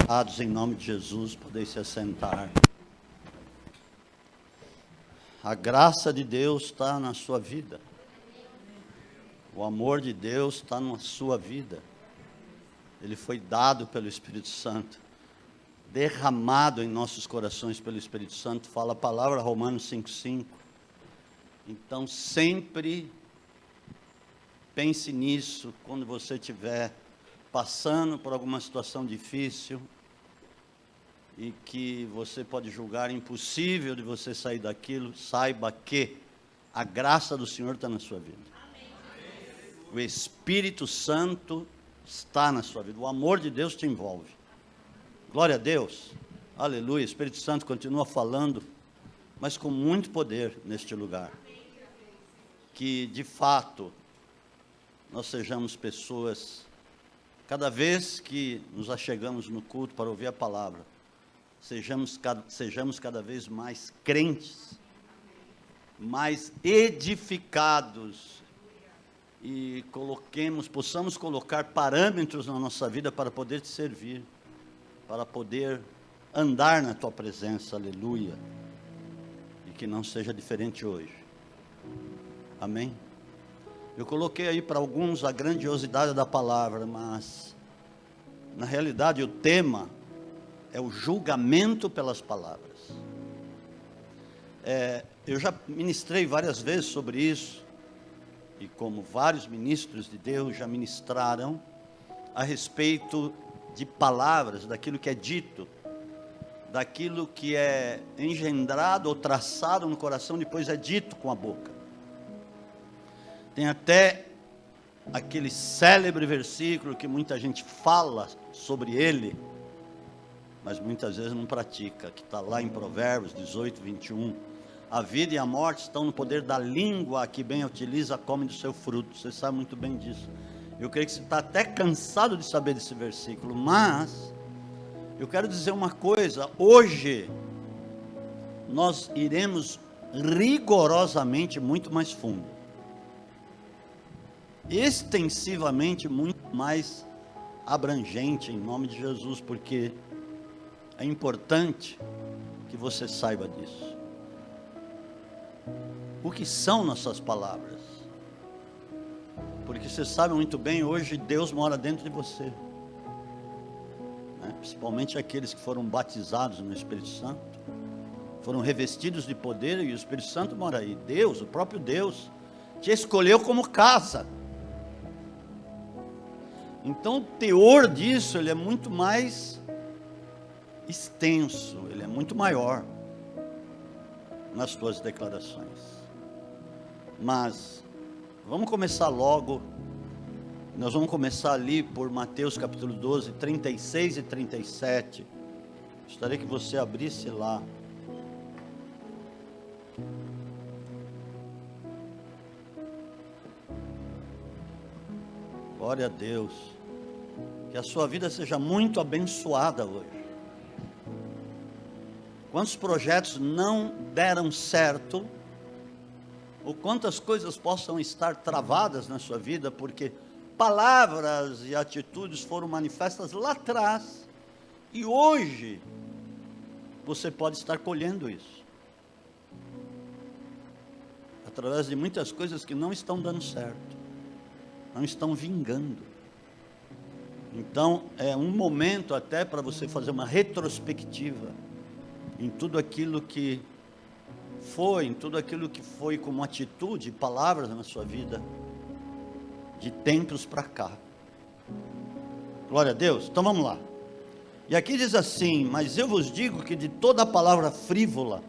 Amados, em nome de Jesus, podem se assentar. A graça de Deus está na sua vida. O amor de Deus está na sua vida. Ele foi dado pelo Espírito Santo, derramado em nossos corações pelo Espírito Santo. Fala a palavra Romanos 5,5. Então sempre pense nisso quando você estiver passando por alguma situação difícil e que você pode julgar impossível de você sair daquilo. Saiba que a graça do Senhor está na sua vida. O Espírito Santo está na sua vida. O amor de Deus te envolve. Glória a Deus. Aleluia. O Espírito Santo continua falando, mas com muito poder neste lugar. Que de fato nós sejamos pessoas, cada vez que nos achegamos no culto para ouvir a palavra, sejamos cada vez mais crentes, mais edificados, e possamos colocar parâmetros na nossa vida para poder te servir, para poder andar na tua presença, aleluia, e que não seja diferente hoje, amém? Eu coloquei aí para alguns a grandiosidade da palavra, mas na realidade o tema é o julgamento pelas palavras. Eu já ministrei várias vezes sobre isso, e como vários ministros de Deus já ministraram a respeito de palavras, daquilo que é dito, daquilo que é engendrado ou traçado no coração, depois é dito com a boca. Tem até aquele célebre versículo que muita gente fala sobre ele, mas muitas vezes não pratica, que está lá em Provérbios 18, 21. A vida e a morte estão no poder da língua, a que bem utiliza, come do seu fruto. Você sabe muito bem disso. Eu creio que você está até cansado de saber desse versículo, mas eu quero dizer uma coisa: hoje nós iremos rigorosamente muito mais fundo, extensivamente muito mais abrangente, em nome de Jesus, porque é importante que você saiba disso. O que são nossas palavras? Porque você sabe muito bem, hoje Deus mora dentro de você, né? Principalmente aqueles que foram batizados no Espírito Santo, foram revestidos de poder, e o Espírito Santo mora aí. Deus, o próprio Deus, te escolheu como casa. Então o teor disso, ele é muito mais extenso, ele é muito maior nas tuas declarações. Mas vamos começar logo. Nós vamos começar ali por Mateus capítulo 12, 36 e 37. Gostaria que você abrisse lá. Glória a Deus. Que a sua vida seja muito abençoada hoje. Quantos projetos não deram certo, ou quantas coisas possam estar travadas na sua vida, porque palavras e atitudes foram manifestas lá atrás, e hoje você pode estar colhendo isso, através de muitas coisas que não estão dando certo, não estão vingando. Então é um momento até para você fazer uma retrospectiva em tudo aquilo que foi como atitude, palavras na sua vida, de tempos para cá. Glória a Deus. Então vamos lá. E aqui diz assim: mas eu vos digo que de toda a palavra frívola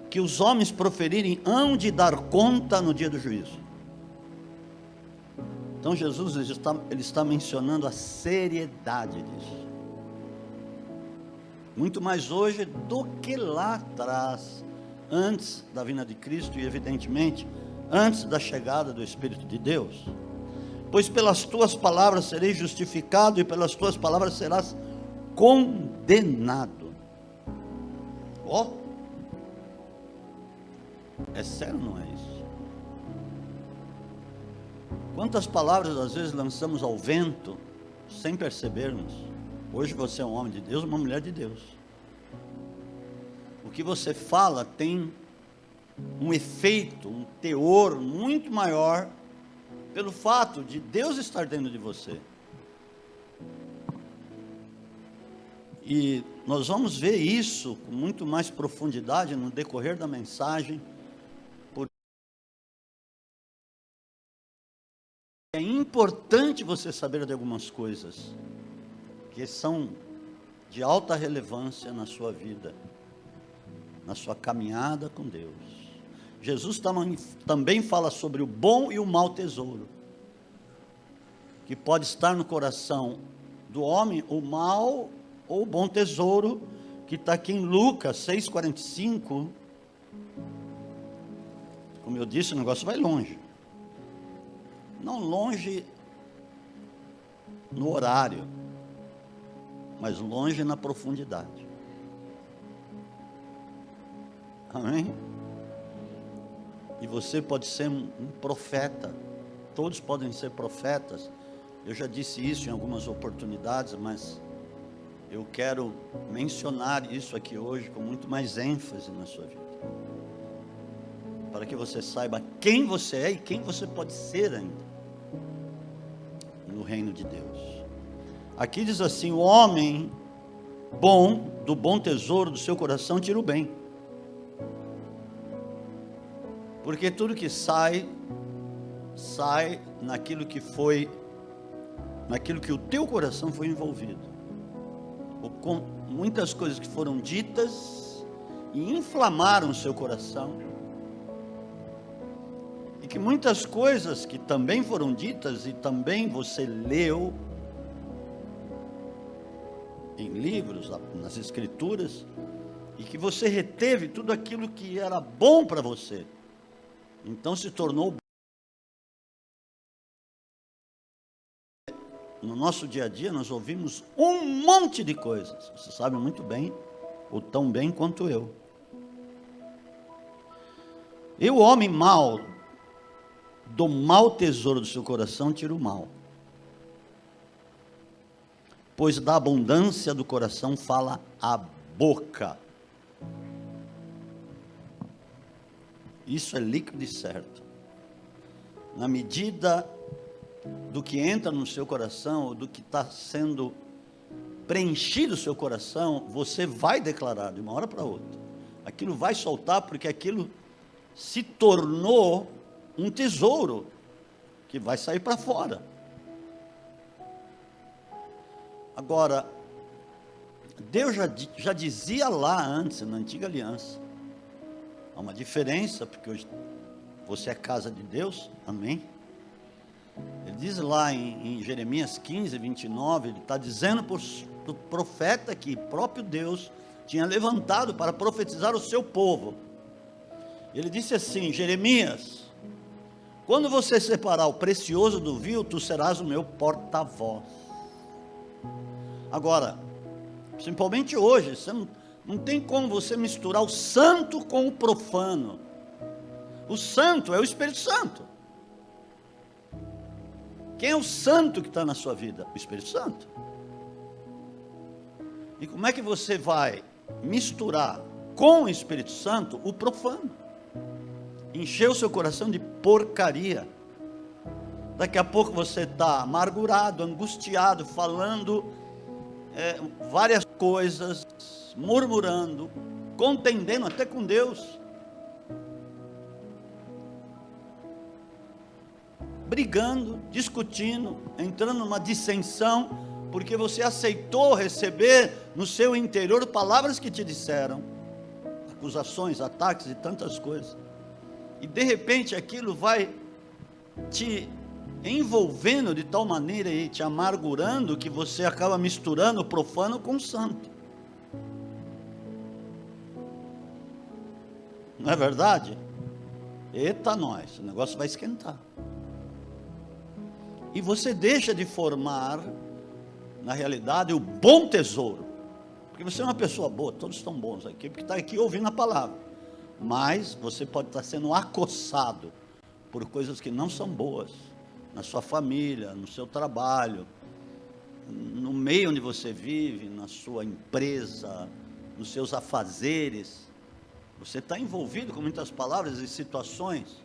que os homens proferirem, hão de dar conta no dia do juízo. Então Jesus ele está mencionando a seriedade disso. Muito mais hoje do que lá atrás, antes da vinda de Cristo e evidentemente antes da chegada do Espírito de Deus. Pois pelas tuas palavras serei justificado e pelas tuas palavras serás condenado. Ó, é sério, não é isso? Quantas palavras às vezes lançamos ao vento sem percebermos, hoje você é um homem de Deus, uma mulher de Deus. O que você fala tem um efeito, um teor muito maior pelo fato de Deus estar dentro de você. E nós vamos ver isso com muito mais profundidade no decorrer da mensagem. É importante você saber de algumas coisas que são de alta relevância na sua vida, na sua caminhada com Deus. Jesus também fala sobre o bom e o mau tesouro, que pode estar no coração do homem, o mau ou o bom tesouro, que está aqui em Lucas 6,45. Como eu disse, o negócio vai longe. Não longe no horário, mas longe na profundidade. Amém? E você pode ser um profeta, todos podem ser profetas. Eu já disse isso em algumas oportunidades, mas eu quero mencionar isso aqui hoje com muito mais ênfase na sua vida, para que você saiba quem você é e quem você pode ser ainda no reino de Deus. Aqui diz assim: o homem bom, do bom tesouro do seu coração tira o bem, porque tudo que sai naquilo que o teu coração foi envolvido, ou com muitas coisas que foram ditas e inflamaram o seu coração, e que muitas coisas que também foram ditas e também você leu em livros, nas escrituras, e que você reteve tudo aquilo que era bom para você, então se tornou. No nosso dia a dia nós ouvimos um monte de coisas, você sabe muito bem, ou tão bem quanto eu. E o homem mau, do mau tesouro do seu coração tira o mal, pois da abundância do coração fala a boca. Isso é líquido e certo. Na medida do que entra no seu coração, do que está sendo preenchido o seu coração, você vai declarar de uma hora para outra. Aquilo vai soltar, porque aquilo se tornou um tesouro que vai sair para fora. Agora, Deus já dizia lá antes, na antiga aliança, há uma diferença, porque hoje você é casa de Deus, amém? Ele diz lá em Jeremias 15, 29, ele está dizendo para o profeta que próprio Deus tinha levantado para profetizar o seu povo. Ele disse assim: Jeremias, quando você separar o precioso do vil, tu serás o meu porta-voz. Agora, principalmente hoje, você não tem como você misturar o santo com o profano. O santo é o Espírito Santo. Quem é o santo que está na sua vida? O Espírito Santo. E como é que você vai misturar com o Espírito Santo o profano? Encher o seu coração de porcaria. Daqui a pouco você está amargurado, angustiado, falando várias coisas, murmurando, contendendo até com Deus, brigando, discutindo, entrando numa dissensão, porque você aceitou receber no seu interior palavras que te disseram, acusações, ataques e tantas coisas, e de repente aquilo vai te envolvendo de tal maneira e te amargurando, que você acaba misturando o profano com o santo. Não é verdade? Eita nós, o negócio vai esquentar. E você deixa de formar, na realidade, o bom tesouro. Porque você é uma pessoa boa, todos estão bons aqui, porque está aqui ouvindo a palavra. Mas você pode estar sendo acossado por coisas que não são boas, na sua família, no seu trabalho, no meio onde você vive, na sua empresa, nos seus afazeres, você está envolvido com muitas palavras e situações,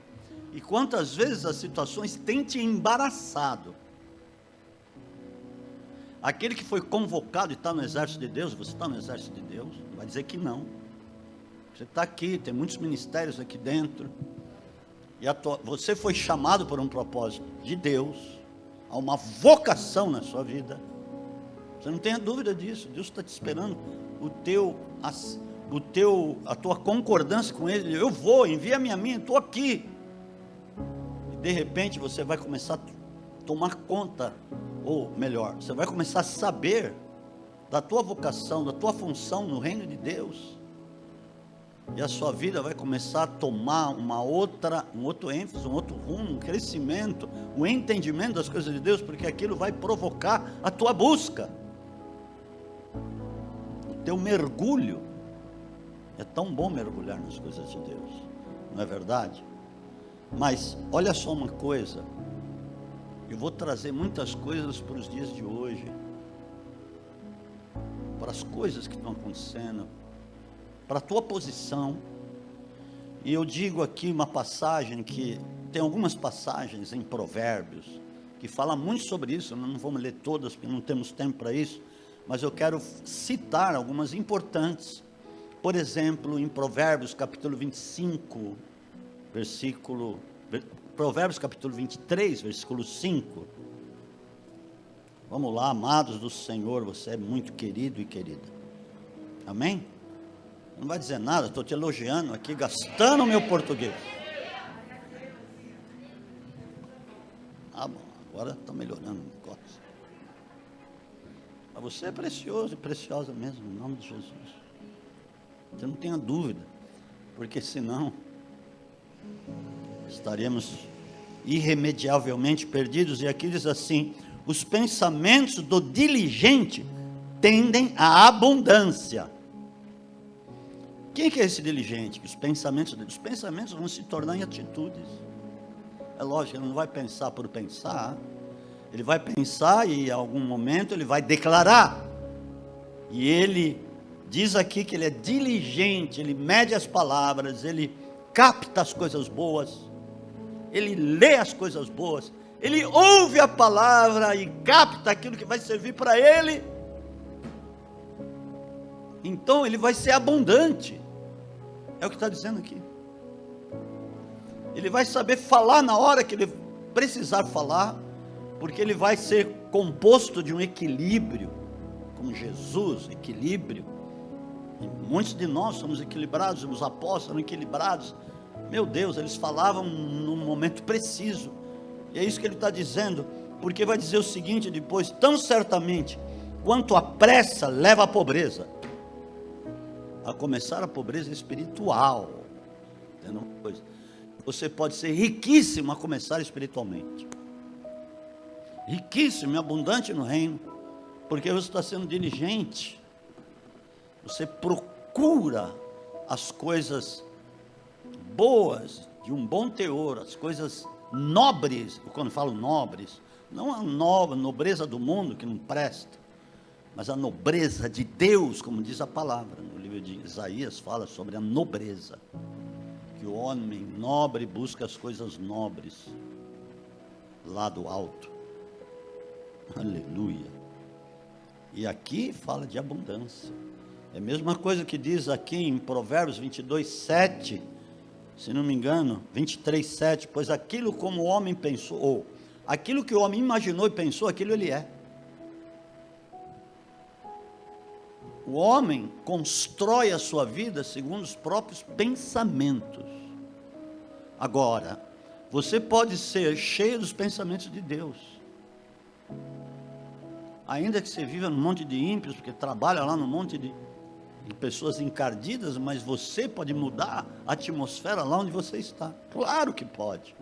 e quantas vezes as situações têm te embaraçado. Aquele que foi convocado e está no exército de Deus, você está no exército de Deus, vai dizer que não. Você está aqui, tem muitos ministérios aqui dentro, e você foi chamado por um propósito de Deus, há uma vocação na sua vida, você não tenha dúvida disso. Deus está te esperando, a tua concordância com Ele. Eu vou, envia-me a mim, estou aqui. E de repente você vai começar a tomar conta, ou melhor, você vai começar a saber da tua vocação, da tua função no reino de Deus, e a sua vida vai começar a tomar um outro ênfase, um outro rumo, um crescimento, um entendimento das coisas de Deus, porque aquilo vai provocar a tua busca, o teu mergulho. É tão bom mergulhar nas coisas de Deus, não é verdade? Mas olha só uma coisa, eu vou trazer muitas coisas para os dias de hoje, para as coisas que estão acontecendo, para a tua posição. E eu digo aqui uma passagem, que tem algumas passagens em Provérbios que falam muito sobre isso. Nós não vamos ler todas porque não temos tempo para isso, mas eu quero citar algumas importantes. Por exemplo, em Provérbios capítulo 25, Provérbios capítulo 23, versículo 5. Vamos lá, amados do Senhor, você é muito querido e querida. Amém? Não vai dizer nada, estou te elogiando aqui, gastando o meu português. Ah, bom, agora está melhorando. Mas você é precioso e preciosa mesmo, em nome de Jesus. Você não tenha dúvida, porque senão estaremos irremediavelmente perdidos. E aqui diz assim: os pensamentos do diligente tendem à abundância. Quem que é esse diligente? Os pensamentos vão se tornar em atitudes. É lógico, ele não vai pensar por pensar, ele vai pensar e em algum momento ele vai declarar. E ele diz aqui que ele é diligente, ele mede as palavras, ele capta as coisas boas, ele lê as coisas boas, ele ouve a palavra e capta aquilo que vai servir para ele. Então ele vai ser abundante. É o que está dizendo aqui. Ele vai saber falar na hora que ele precisar falar, porque ele vai ser composto de um equilíbrio, como Jesus, equilíbrio. E muitos de nós somos equilibrados, os apóstolos eram equilibrados. Meu Deus, eles falavam num momento preciso. E é isso que ele está dizendo, porque vai dizer o seguinte depois: tão certamente quanto a pressa leva à pobreza, a começar a pobreza espiritual. Entendeu uma coisa? Você pode ser riquíssimo a começar espiritualmente, riquíssimo e abundante no reino, porque você está sendo diligente, você procura as coisas boas, de um bom teor, as coisas nobres. Quando falo nobres, não a nobreza do mundo que não presta, mas a nobreza de Deus, como diz a palavra, no livro de Isaías fala sobre a nobreza, que o homem nobre busca as coisas nobres, lá do alto. Aleluia. E aqui fala de abundância. É a mesma coisa que diz aqui em Provérbios 22, 7, se não me engano, 23, 7, pois aquilo como o homem pensou, ou aquilo que o homem imaginou e pensou, aquilo ele é. O homem constrói a sua vida segundo os próprios pensamentos. Agora, você pode ser cheio dos pensamentos de Deus, ainda que você viva num monte de ímpios, porque trabalha lá num monte de pessoas encardidas, mas você pode mudar a atmosfera lá onde você está. Claro que pode.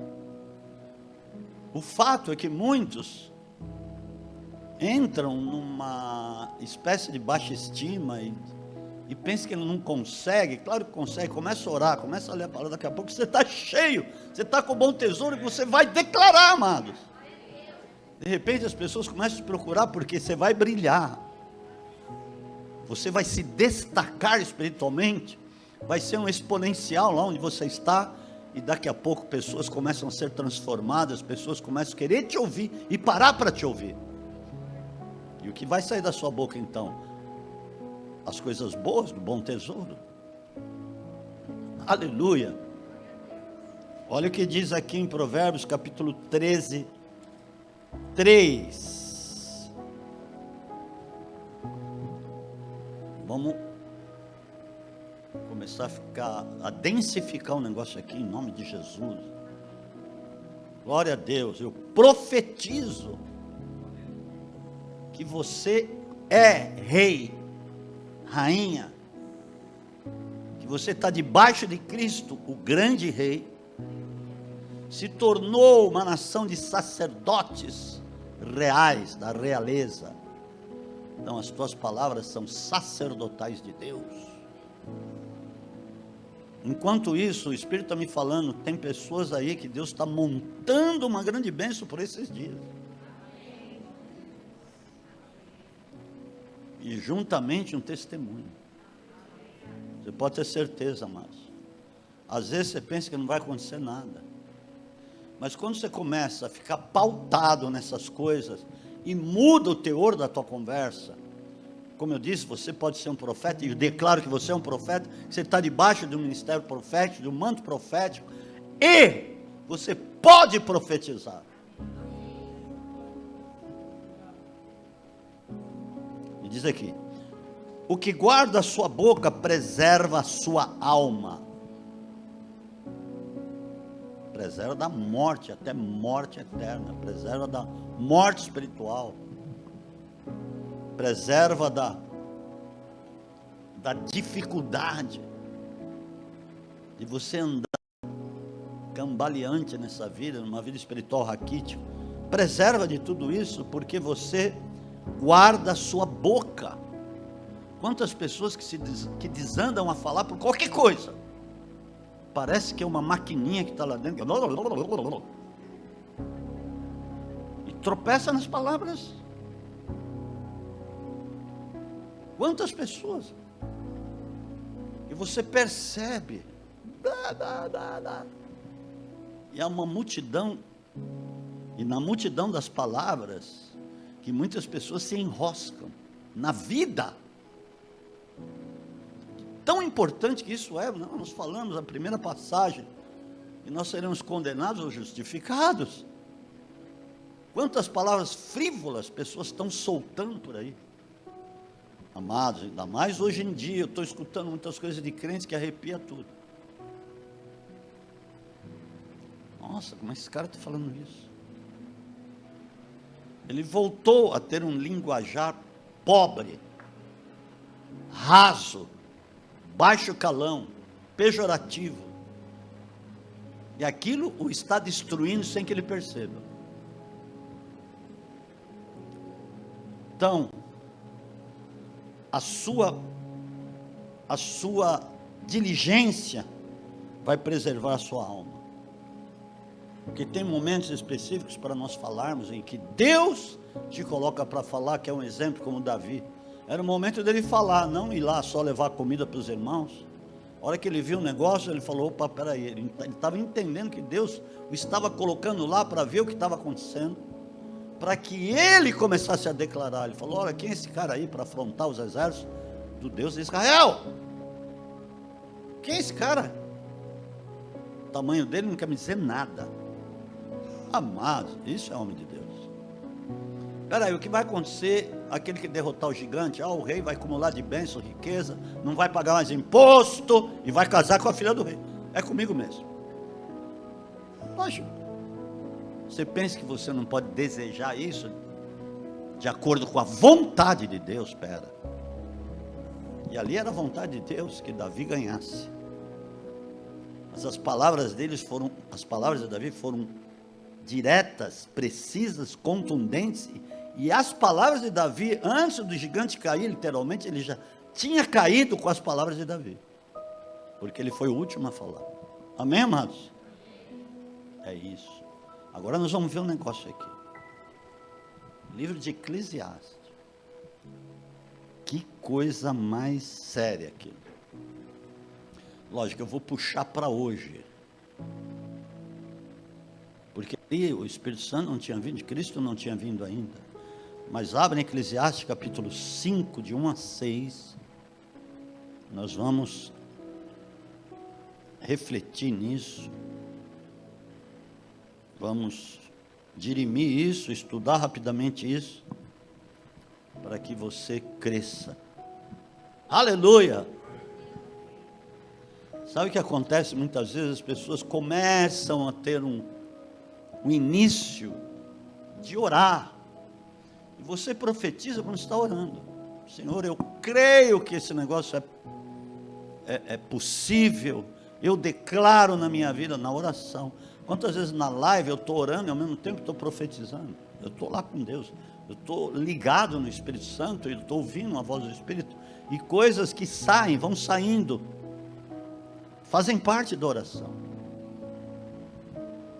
O fato é que muitos entram numa espécie de baixa estima e pensam que ele não consegue. Claro que consegue. Começa a orar, começa a ler a palavra, daqui a pouco você está cheio, você está com o bom tesouro que você vai declarar, amados. De repente as pessoas começam a te procurar porque você vai brilhar. Você vai se destacar espiritualmente. Vai ser um exponencial lá onde você está. E daqui a pouco pessoas começam a ser transformadas. Pessoas começam a querer te ouvir e parar para te ouvir. E o que vai sair da sua boca então? As coisas boas do bom tesouro. Aleluia. Olha o que diz aqui em Provérbios capítulo 13, 3. Vamos começar a densificar o negócio aqui em nome de Jesus. Glória a Deus. Eu profetizo que você é rei, rainha, que você está debaixo de Cristo, o grande rei, se tornou uma nação de sacerdotes reais, da realeza. Então as tuas palavras são sacerdotais de Deus. Enquanto isso, o Espírito está me falando, tem pessoas aí que Deus está montando uma grande bênção por esses dias. E juntamente um testemunho. Você pode ter certeza, amados. Às vezes você pensa que não vai acontecer nada. Mas quando você começa a ficar pautado nessas coisas e muda o teor da tua conversa, como eu disse, você pode ser um profeta, e eu declaro que você é um profeta, você está debaixo de um ministério profético, de um manto profético, e você pode profetizar. E diz aqui, o que guarda a sua boca preserva a sua alma. Preserva da morte, até morte eterna, preserva da morte espiritual, preserva da dificuldade de você andar cambaleante nessa vida, numa vida espiritual raquítica. Preserva de tudo isso, porque você guarda a sua boca. Quantas pessoas que desandam a falar por qualquer coisa, parece que é uma maquininha que está lá dentro, e tropeça nas palavras. Quantas pessoas, e você percebe, e há uma multidão, e na multidão das palavras, que muitas pessoas se enroscam na vida. Tão importante que isso é, nós falamos na primeira passagem, e nós seremos condenados ou justificados. Quantas palavras frívolas pessoas estão soltando por aí. Amados, ainda mais hoje em dia, eu estou escutando muitas coisas de crentes que arrepia tudo. Nossa, como esse cara está falando isso? Ele voltou a ter um linguajar pobre, raso, baixo calão, pejorativo. E aquilo o está destruindo sem que ele perceba. Então, a sua diligência vai preservar a sua alma. Porque tem momentos específicos para nós falarmos em que Deus te coloca para falar, que é um exemplo como Davi. Era o momento dele falar, não ir lá só levar comida para os irmãos. A hora que ele viu o negócio, ele falou, opa, peraí, ele estava entendendo que Deus o estava colocando lá para ver o que estava acontecendo, para que ele começasse a declarar. Ele falou, olha, quem é esse cara aí para afrontar os exércitos do Deus de Israel? Quem é esse cara? O tamanho dele não quer me dizer nada. Amado, isso é homem de Deus. Peraí, o que vai acontecer? Aquele que derrotar o gigante, o rei vai acumular de bênção, riqueza, não vai pagar mais imposto e vai casar com a filha do rei. É comigo mesmo. Lógico. Você pensa que você não pode desejar isso de acordo com a vontade de Deus? Espera. E ali era a vontade de Deus que Davi ganhasse. Mas as palavras de Davi foram diretas, precisas, contundentes. E as palavras de Davi, antes do gigante cair, literalmente, ele já tinha caído com as palavras de Davi, porque ele foi o último a falar. Amém, amados? É isso. Agora nós vamos ver um negócio aqui. Livro de Eclesiastes. Que coisa mais séria aquilo. Lógico, eu vou puxar para hoje. Porque ali o Espírito Santo não tinha vindo, Cristo não tinha vindo ainda. Mas abre em Eclesiastes capítulo 5, de 1 a 6. Nós vamos refletir nisso. Vamos dirimir isso, estudar rapidamente isso, para que você cresça. Aleluia! Sabe o que acontece? Muitas vezes as pessoas começam a ter um início de orar, e você profetiza quando está orando. Senhor, eu creio que esse negócio é possível, eu declaro na minha vida, na oração. Quantas vezes na live eu estou orando e ao mesmo tempo estou profetizando? Eu estou lá com Deus, eu estou ligado no Espírito Santo, eu estou ouvindo a voz do Espírito, e coisas que saem, vão saindo, fazem parte da oração.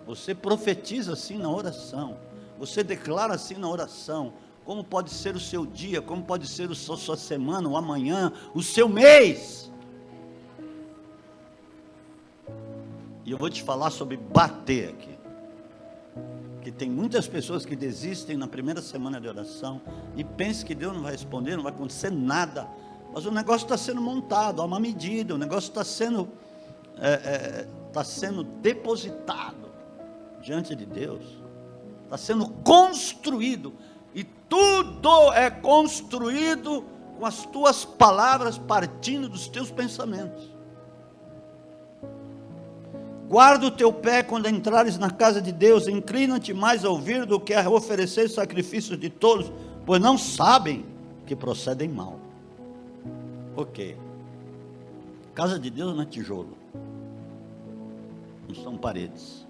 Você profetiza assim na oração, você declara assim na oração, como pode ser o seu dia, como pode ser a sua semana, o amanhã, o seu mês. E eu vou te falar sobre bater aqui, que tem muitas pessoas que desistem na primeira semana de oração, e pensam que Deus não vai responder, não vai acontecer nada, mas o negócio está sendo montado, há uma medida, o negócio está sendo depositado diante de Deus, está sendo construído, e tudo é construído com as tuas palavras partindo dos teus pensamentos. Guarda o teu pé quando entrares na casa de Deus, inclina-te mais a ouvir do que a oferecer sacrifícios de tolos, pois não sabem que procedem mal. Ok, casa de Deus não é tijolo, não são paredes.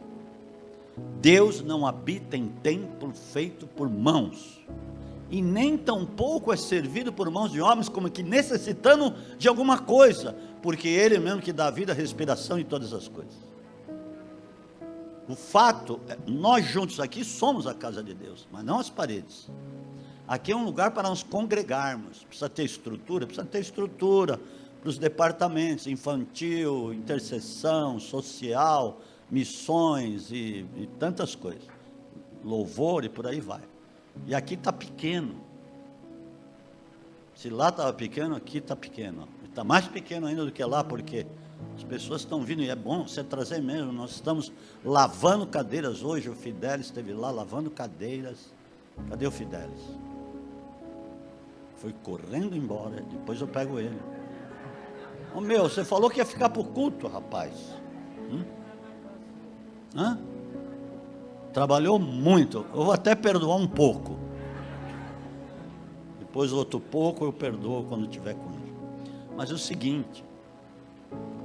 Deus não habita em templo feito por mãos, e nem tampouco é servido por mãos de homens, como que necessitando de alguma coisa, porque Ele mesmo que dá vida, respiração e todas as coisas. O fato é, nós juntos aqui somos a casa de Deus, mas não as paredes. Aqui é um lugar para nos congregarmos. Precisa ter estrutura para os departamentos, infantil, intercessão, social, missões e tantas coisas, louvor e por aí vai. E aqui está pequeno. Se lá estava pequeno, aqui está pequeno. Está mais pequeno ainda do que lá, porque as pessoas estão vindo, e é bom você trazer mesmo. Nós estamos lavando cadeiras hoje. O Fidelis esteve lá lavando cadeiras. Cadê o Fidelis? Foi correndo embora. Depois eu pego ele. Ô meu, você falou que ia ficar por culto, rapaz. Trabalhou muito. Eu vou até perdoar um pouco. Depois outro pouco eu perdoo quando estiver com ele. Mas é o seguinte,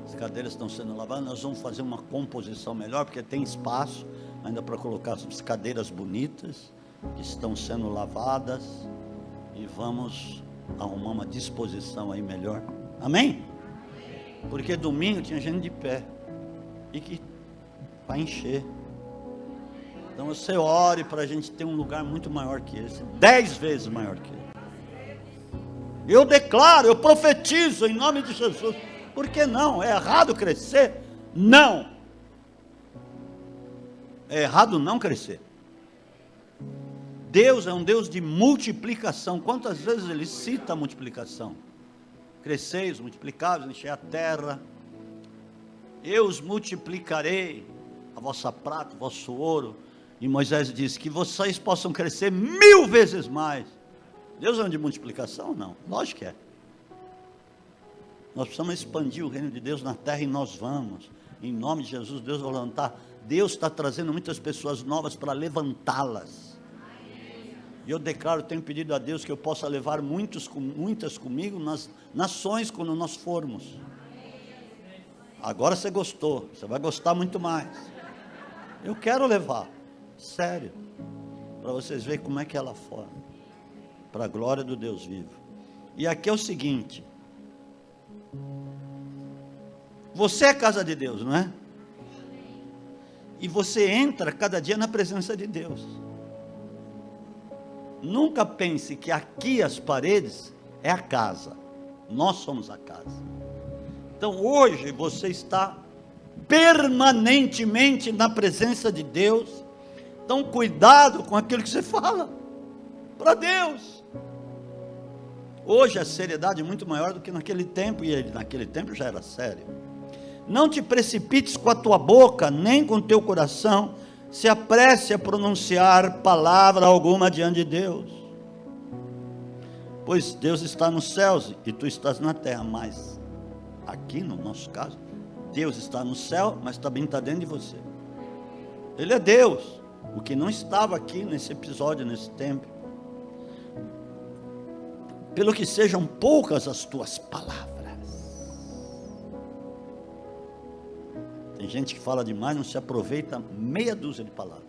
as cadeiras estão sendo lavadas, nós vamos fazer uma composição melhor, porque tem espaço ainda para colocar as cadeiras bonitas, que estão sendo lavadas, e vamos arrumar uma disposição aí melhor. Amém? Porque domingo tinha gente de pé, e que vai encher. Então você ore para a gente ter um lugar muito maior que esse, 10 vezes maior que esse. Eu declaro, eu profetizo em nome de Jesus. Por que não? É errado crescer? Não. É errado não crescer. Deus é um Deus de multiplicação. Quantas vezes Ele cita a multiplicação? Cresceis, multiplicáveis, enchei a terra. Eu os multiplicarei, a vossa prata, o vosso ouro. E Moisés disse que vocês possam crescer 1000 vezes mais. Deus é um de multiplicação? Não, lógico que é. Nós precisamos expandir o reino de Deus na terra, e nós vamos, em nome de Jesus. Deus vai levantar, Deus está trazendo muitas pessoas novas para levantá-las, e eu declaro, tenho pedido a Deus que eu possa levar muitas comigo nas nações quando nós formos. Agora você gostou, você vai gostar muito mais. Eu quero levar, sério, para vocês verem como é que é lá fora, para a glória do Deus vivo. E aqui é o seguinte, você é casa de Deus, não é? E você entra cada dia na presença de Deus. Nunca pense que aqui as paredes é a casa. Nós somos a casa. Então hoje você está permanentemente na presença de Deus. Então cuidado com aquilo que você fala para Deus. Hoje a seriedade é muito maior do que naquele tempo, e ele naquele tempo já era sério. Não te precipites com a tua boca, nem com o teu coração, se apresse a pronunciar palavra alguma diante de Deus. Pois Deus está nos céus e tu estás na terra, mas aqui no nosso caso, Deus está no céu, mas também está dentro de você. Ele é Deus, o que não estava aqui nesse episódio, nesse tempo. Pelo que sejam poucas as tuas palavras. Tem gente que fala demais, não se aproveita meia dúzia de palavras.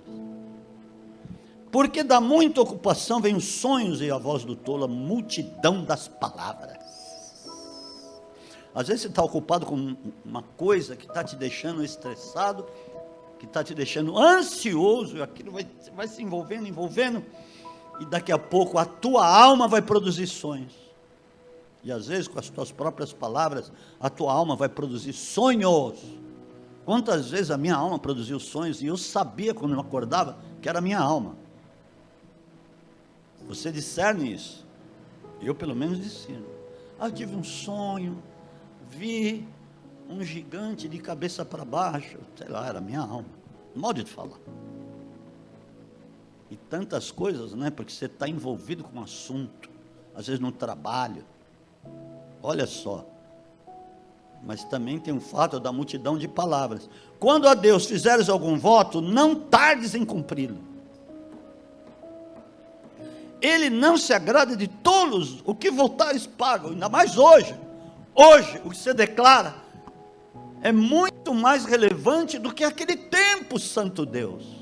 Porque da muita ocupação vem os sonhos, e a voz do tolo, a multidão das palavras. Às vezes você está ocupado com uma coisa que está te deixando estressado, que está te deixando ansioso, e aquilo vai se envolvendo, e daqui a pouco a tua alma vai produzir sonhos. E às vezes com as tuas próprias palavras, a tua alma vai produzir sonhos. Quantas vezes a minha alma produziu sonhos, e eu sabia quando eu acordava, que era a minha alma. Você discerne isso? Eu pelo menos discerno. Eu tive um sonho, vi um gigante de cabeça para baixo, sei lá, era a minha alma, modo de falar. E tantas coisas, né, porque você está envolvido com um assunto, às vezes no trabalho, olha só. Mas também tem o fato da multidão de palavras. Quando a Deus fizeres algum voto, não tardes em cumpri-lo. Ele não se agrada de tolos, o que votares pagam, ainda mais hoje. Hoje, o que você declara é muito mais relevante do que aquele tempo, santo Deus.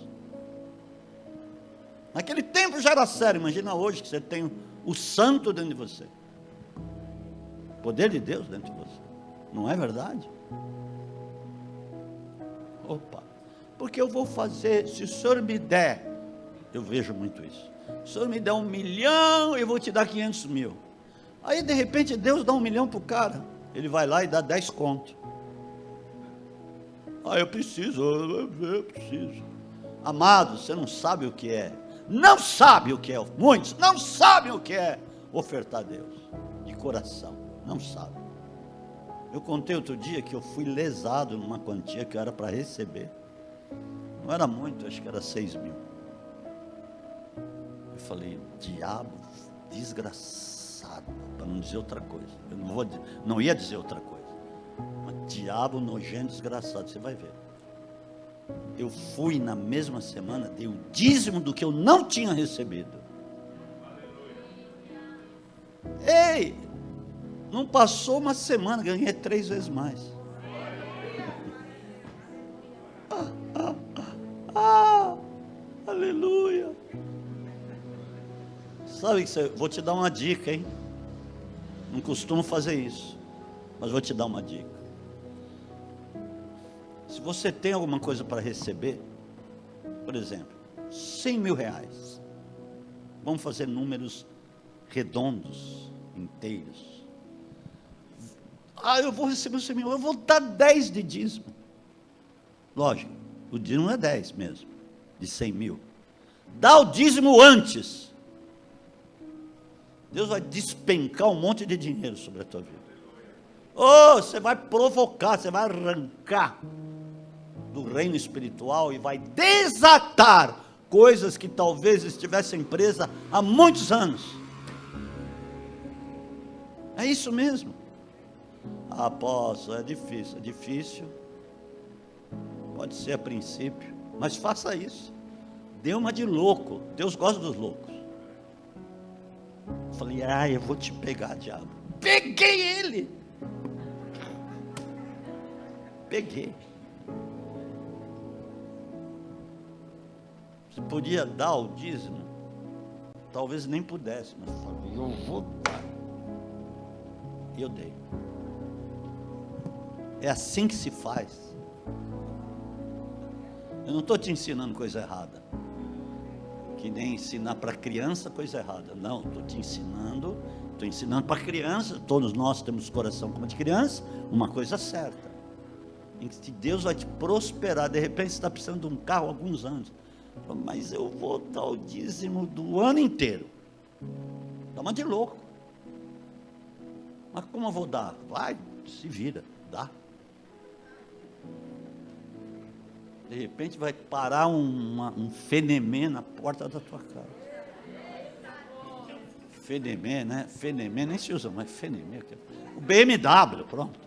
Naquele tempo já era sério, imagina hoje que você tem o santo dentro de você. O poder de Deus dentro de você. Não é verdade? Opa, porque eu vou fazer, se o Senhor me der, eu vejo muito isso. Se o Senhor me der 1 milhão, eu vou te dar 500 mil. Aí de repente Deus dá 1 milhão para o cara, ele vai lá e dá 10 conto. Eu preciso. Amado, você não sabe o que é. Não sabe o que é. Muitos não sabem o que é ofertar a Deus de coração. Não sabe. Eu contei outro dia que eu fui lesado numa quantia que eu era para receber. Não era muito, acho que era 6 mil. Eu falei, diabo desgraçado, para não dizer outra coisa. Eu não ia dizer outra coisa. Mas diabo nojento, desgraçado, você vai ver. Eu fui na mesma semana, dei o dízimo do que eu não tinha recebido. Ei, não passou uma semana, ganhei 3 vezes mais. Aleluia. Sabe que vou te dar uma dica, hein? Não costumo fazer isso, mas vou te dar uma dica. Se você tem alguma coisa para receber, por exemplo, 100 mil reais, vamos fazer números redondos, inteiros. Eu vou receber 100 mil, eu vou dar 10 de dízimo. Lógico, o dízimo é 10 mesmo, de 100 mil. Dá o dízimo antes. Deus vai despencar um monte de dinheiro sobre a tua vida. Você vai provocar, você vai arrancar do reino espiritual e vai desatar coisas que talvez estivessem presas há muitos anos. É isso mesmo. Apóstolo, é difícil. Pode ser a princípio, mas faça isso. Dê uma de louco. Deus gosta dos loucos. Falei, eu vou te pegar, diabo. Peguei ele. Peguei. Você podia dar o dízimo? Talvez nem pudesse, mas falei, eu vou dar. E eu dei. É assim que se faz. Eu não estou te ensinando coisa errada. Que nem ensinar para criança coisa errada. Não, estou ensinando para criança. Todos nós temos coração como de criança, uma coisa certa. Em que Deus vai te prosperar. De repente você está precisando de um carro há alguns anos. Mas eu vou dar o dízimo do ano inteiro. Dá uma de louco. Mas como eu vou dar? Vai, se vira, dá. De repente vai parar um fenemê na porta da tua casa. Fenemê, né? Fenemê nem se usa mais, fenemê. O BMW, pronto.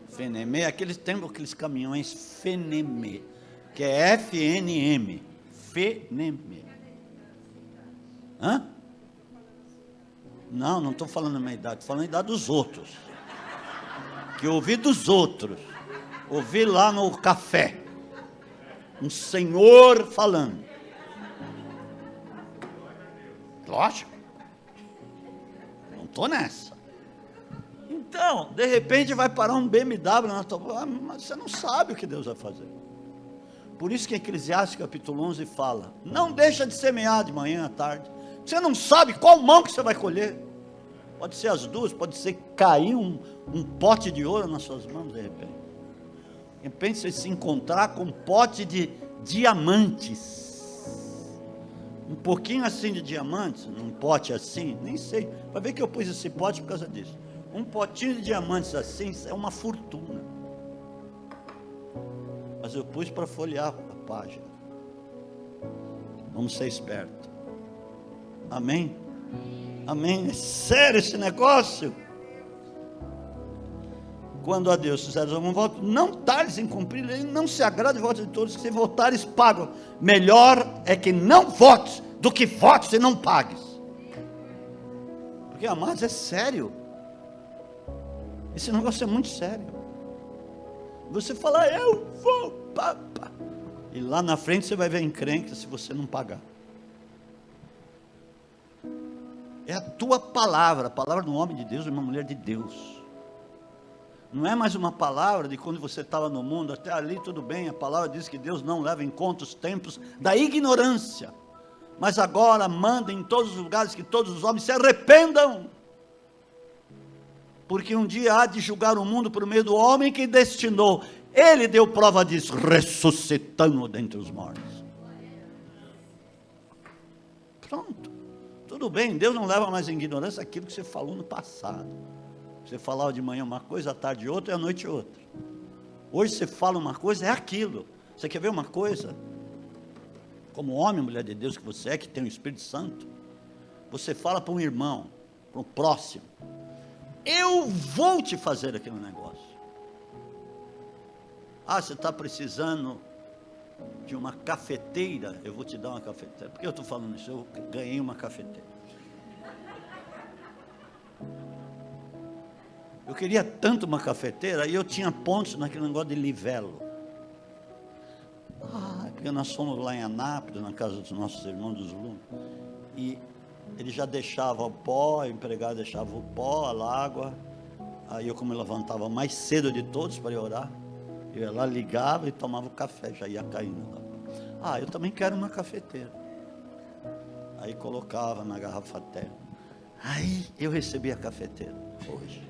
Fenemê, tem aqueles caminhões fenemê, que é FNM, fenemê. Hã? Não estou falando da minha idade, estou falando da idade dos outros. Que eu ouvi dos outros. Ouvi lá no café. Um senhor falando. Lógico. Não estou nessa. Então, de repente vai parar um BMW na tua... mas você não sabe o que Deus vai fazer. Por isso que Eclesiastes capítulo 11 fala, não deixa de semear de manhã à tarde. Você não sabe qual mão que você vai colher. Pode ser as duas, pode ser cair um pote de ouro nas suas mãos de repente. De repente você se encontrar com um pote de diamantes. Um pouquinho assim de diamantes, num pote assim, nem sei. Vai ver que eu pus esse pote por causa disso. Um potinho de diamantes assim é uma fortuna. Mas eu pus para folhear a página. Vamos ser espertos. Amém? Amém? É sério esse negócio? Quando a Deus fizeres algum voto, não tardes em cumprir, Ele não se agrada de votos de todos, que se votares, pagam. Melhor é que não votes, do que votes e não pagues. Porque, amados, é sério. Esse negócio é muito sério. Você fala, eu vou, papá. E lá na frente você vai ver encrenca se você não pagar. É a tua palavra, a palavra do homem de Deus e uma mulher de Deus. Não é mais uma palavra de quando você estava no mundo, até ali tudo bem, a palavra diz que Deus não leva em conta os tempos da ignorância. Mas agora manda em todos os lugares que todos os homens se arrependam. Porque um dia há de julgar o mundo por meio do homem que destinou. Ele deu prova disso, ressuscitando dentre os mortos. Pronto. Tudo bem, Deus não leva mais em ignorância aquilo que você falou no passado. Você falava de manhã uma coisa, à tarde outra e à noite outra. Hoje você fala uma coisa, é aquilo. Você quer ver uma coisa? Como homem, mulher de Deus que você é, que tem o Espírito Santo, você fala para um irmão, para um próximo, eu vou te fazer aquele negócio. Ah, você está precisando de uma cafeteira, eu vou te dar uma cafeteira. Por que eu estou falando isso? Eu ganhei uma cafeteira. Eu queria tanto uma cafeteira, e eu tinha pontos naquele negócio de livelo. Porque nós fomos lá em Anápolis, na casa dos nossos irmãos dos Lumes, e ele já deixava o pó, o empregado deixava o pó, a água. Aí eu, como eu levantava mais cedo de todos para ir orar, eu ia lá, ligava e tomava o café, já ia caindo lá. Eu também quero uma cafeteira. Aí colocava na garrafa térmica. Aí eu recebi a cafeteira hoje.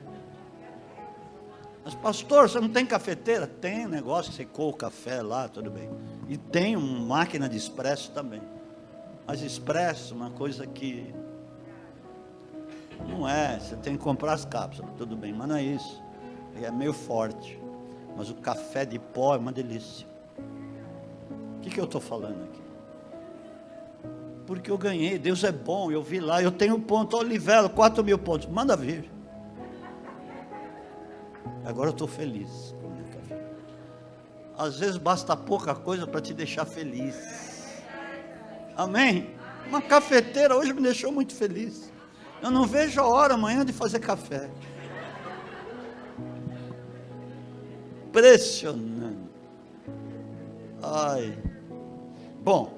Mas pastor, você não tem cafeteira? Tem negócio que você coa o café lá, tudo bem. E tem uma máquina de expresso também. Mas expresso, uma coisa que não é, você tem que comprar as cápsulas, tudo bem, mas não é isso. É meio forte. Mas o café de pó é uma delícia. O que eu estou falando aqui? Porque eu ganhei, Deus é bom, eu vi lá, eu tenho ponto, Olivelo, 4.000 pontos, manda vir. Agora eu estou feliz com o meu café. Às vezes basta pouca coisa para te deixar feliz. Amém? Uma cafeteira hoje me deixou muito feliz. Eu não vejo a hora amanhã de fazer café. Impressionante. Ai. Bom,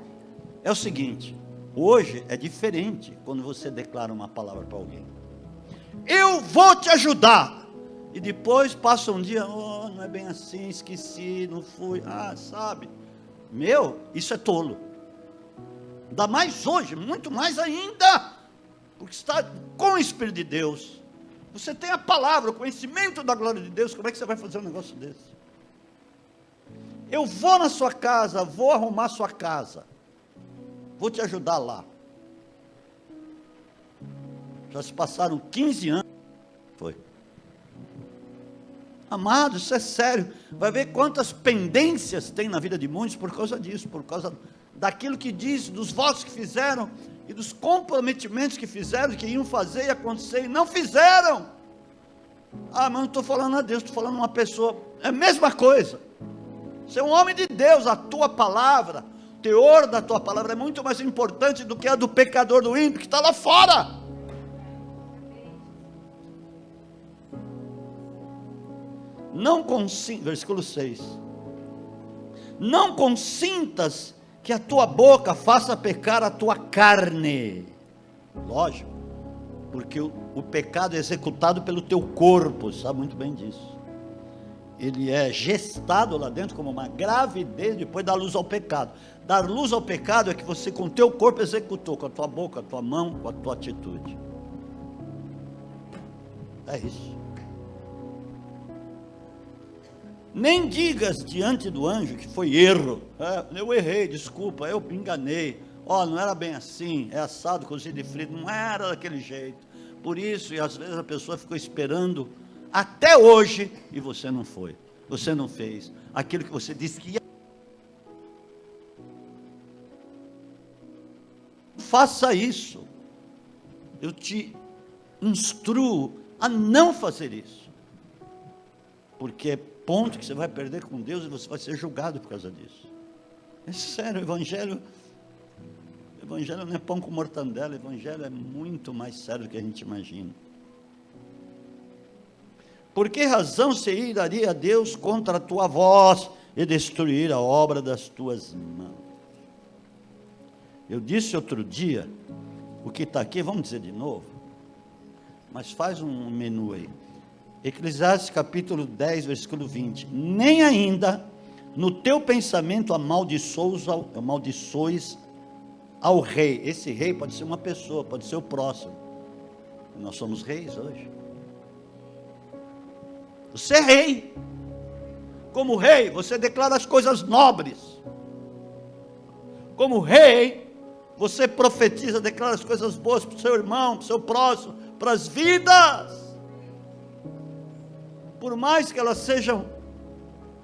é o seguinte. Hoje é diferente quando você declara uma palavra para alguém. Eu vou te ajudar. E depois passa um dia, não é bem assim, esqueci, não fui. Sabe? Isso é tolo. Ainda mais hoje, muito mais ainda, porque está com o Espírito de Deus. Você tem a palavra, o conhecimento da glória de Deus. Como é que você vai fazer um negócio desse? Eu vou na sua casa, vou arrumar a sua casa, vou te ajudar lá. Já se passaram 15 anos. Foi. Amado, isso é sério. Vai ver quantas pendências tem na vida de muitos por causa disso, por causa daquilo que diz, dos votos que fizeram e dos comprometimentos que fizeram, que iam fazer e acontecer e não fizeram. Mas não estou falando a Deus, estou falando a uma pessoa. É a mesma coisa. Você é um homem de Deus, a tua palavra, o teor da tua palavra é muito mais importante do que a do pecador, do ímpio que está lá fora. Não consintas, versículo 6, não consintas que a tua boca faça pecar a tua carne. Lógico, porque o pecado é executado pelo teu corpo, sabe muito bem disso. Ele é gestado lá dentro como uma gravidez, depois dá luz ao pecado. Dar luz ao pecado é que você com o teu corpo executou, com a tua boca, com a tua mão, com a tua atitude. É isso. Nem digas diante do anjo que foi erro. Eu errei, desculpa, eu me enganei. Não era bem assim, é assado, cozido e frito, não era daquele jeito. Por isso, e às vezes a pessoa ficou esperando até hoje, e você não foi, você não fez aquilo que você disse que ia. Faça isso. Eu te instruo a não fazer isso, porque é ponto que você vai perder com Deus e você vai ser julgado por causa disso. É sério, o evangelho não é pão com mortandela, o evangelho é muito mais sério do que a gente imagina. Por que razão se iraria a Deus contra a tua voz e destruir a obra das tuas mãos? Eu disse outro dia, o que está aqui, vamos dizer de novo, mas faz um menu aí. Eclesiastes capítulo 10, versículo 20, nem ainda no teu pensamento amaldiçois ao rei. Esse rei pode ser uma pessoa, pode ser o próximo. Nós somos reis hoje. Você é rei. Como rei, você declara as coisas nobres. Como rei, você profetiza, declara as coisas boas para o seu irmão, para o seu próximo, para as vidas. Por mais que elas sejam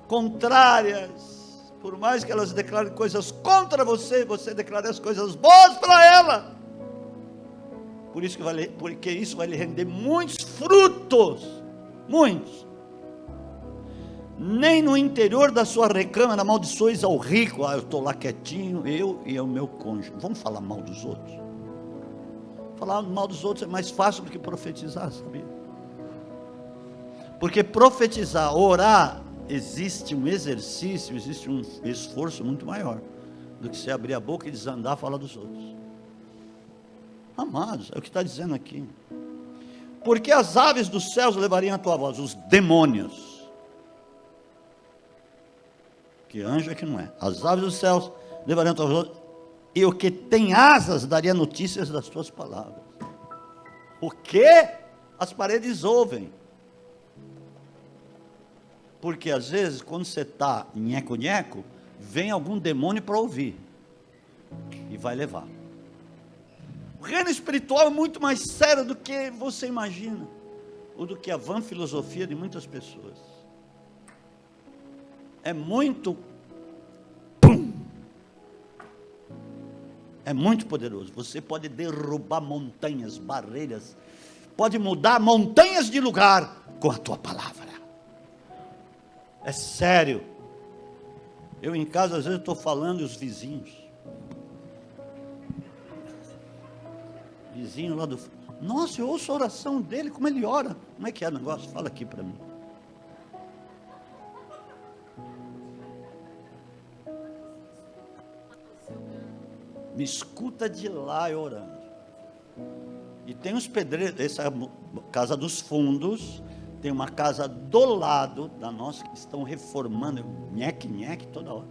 contrárias, por mais que elas declarem coisas contra você, você declara as coisas boas para ela. Porque isso vai lhe render muitos frutos, muitos. Nem no interior da sua recâmara amaldiçoes ao rico. Eu estou lá quietinho, eu e o meu cônjuge. Vamos falar mal dos outros? Falar mal dos outros é mais fácil do que profetizar, sabia? Porque profetizar, orar, existe um exercício, existe um esforço muito maior do que você abrir a boca e desandar e falar dos outros. Amados, é o que está dizendo aqui. Porque as aves dos céus levariam a tua voz, os demônios. Que anjo é que não é? As aves dos céus levariam a tua voz, e o que tem asas daria notícias das tuas palavras. O que? As paredes ouvem. Porque às vezes, quando você está nheco-nheco, vem algum demônio para ouvir, e vai levar. O reino espiritual é muito mais sério do que você imagina, ou do que a vã filosofia de muitas pessoas. É muito, é muito poderoso. Você pode derrubar montanhas, barreiras, pode mudar montanhas de lugar com a tua palavra. É sério. Eu em casa às vezes estou falando e os vizinhos lá do... Nossa, eu ouço a oração dele, como ele ora. Como é que é o negócio? Fala aqui para mim. Me escuta de lá eu orando. E tem os pedreiros, essa é a casa dos fundos. Tem uma casa do lado da nossa que estão reformando, nheque toda hora.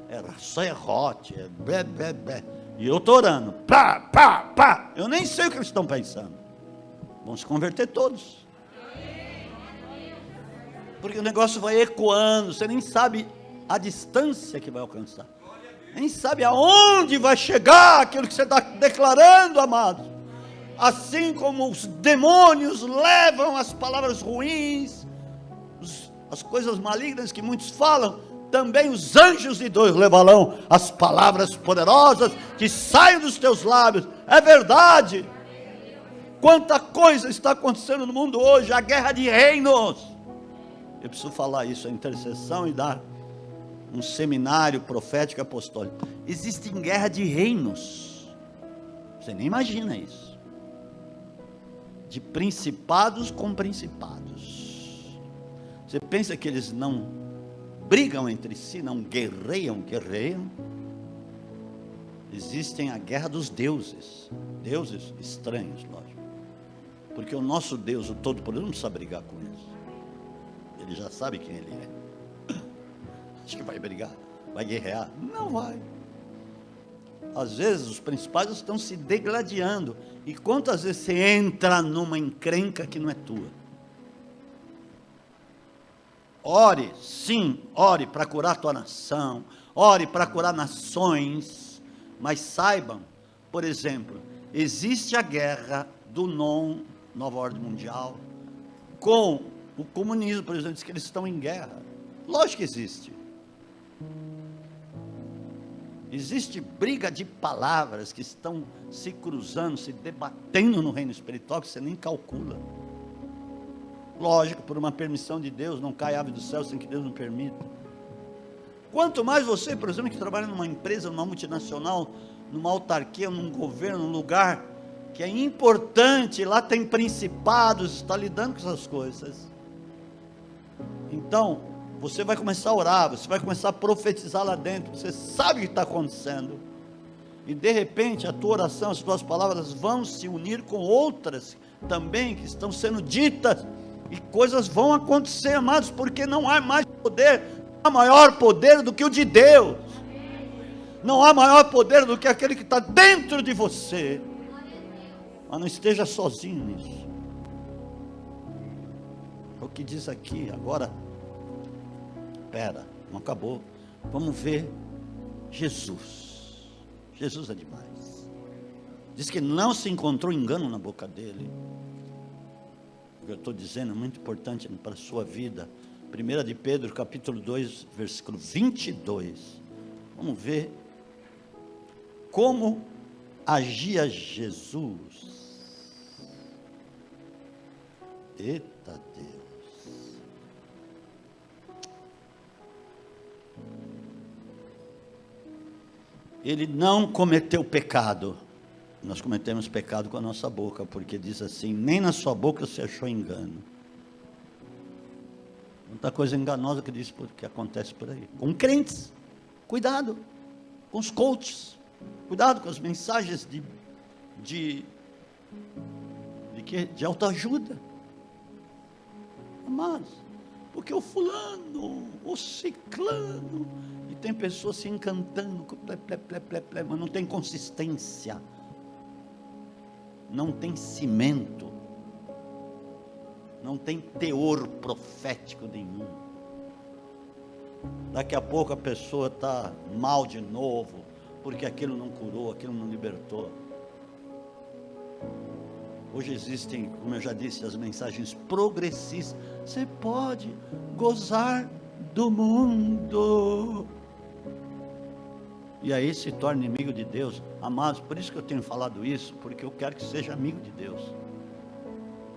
é serrote, é bé, bé, bé. E eu estou orando, pá, pá, pá. Eu nem sei o que eles estão pensando. Vão se converter todos. Porque o negócio vai ecoando, você nem sabe a distância que vai alcançar. Nem sabe aonde vai chegar aquilo que você está declarando, amado. Assim como os demônios levam as palavras ruins, as coisas malignas que muitos falam, também os anjos de Deus levarão as palavras poderosas que saem dos teus lábios. É verdade. Quanta coisa está acontecendo no mundo hoje, a guerra de reinos. Eu preciso falar isso, a intercessão, e dar um seminário profético apostólico. Existe guerra de reinos. Você nem imagina isso. De principados com principados. Você pensa que eles não brigam entre si, não guerreiam? Existem a guerra dos deuses. Deuses estranhos, lógico. Porque o nosso Deus, o Todo-Poderoso, não precisa brigar com eles. Ele já sabe quem ele é. Acho que vai brigar, vai guerrear? Não vai. Às vezes os principais estão se degladiando. E quantas vezes você entra numa encrenca que não é tua? Ore, sim, ore para curar a tua nação, ore para curar nações, mas saibam, por exemplo, existe a guerra do nova ordem mundial, com o comunismo, por exemplo, diz que eles estão em guerra. Lógico que existe. Existe briga de palavras que estão se cruzando, se debatendo no reino espiritual, que você nem calcula. Lógico, por uma permissão de Deus, não cai ave do céu sem que Deus não permita. Quanto mais você, por exemplo, que trabalha numa empresa, numa multinacional, numa autarquia, num governo, num lugar que é importante, lá tem principados, está lidando com essas coisas. Então, você vai começar a orar, você vai começar a profetizar lá dentro, você sabe o que está acontecendo, e de repente a tua oração, as tuas palavras vão se unir com outras também que estão sendo ditas, e coisas vão acontecer, amados, porque não há mais poder, não há maior poder do que o de Deus, não há maior poder do que aquele que está dentro de você, mas não esteja sozinho nisso. É o que diz aqui. Agora, espera, não acabou, vamos ver Jesus. Jesus é demais. Diz que não se encontrou engano na boca dele. O que eu estou dizendo é muito importante para a sua vida. 1 de Pedro, capítulo 2, versículo 22. Vamos ver como agia Jesus. Eita Deus. Ele não cometeu pecado. Nós cometemos pecado com a nossa boca, porque diz assim: nem na sua boca se achou engano. Muita coisa enganosa que acontece por aí. Com crentes, cuidado. Com os coaches, cuidado com as mensagens de autoajuda. Amados, porque o fulano, o ciclano, e tem pessoas se encantando, mas não tem consistência, não tem cimento, não tem teor profético nenhum. Daqui a pouco a pessoa está mal de novo, porque aquilo não curou, aquilo não libertou. Hoje existem, como eu já disse, as mensagens progressistas. Você pode gozar do mundo, e aí se torna inimigo de Deus. Amados, por isso que eu tenho falado isso, porque eu quero que seja amigo de Deus.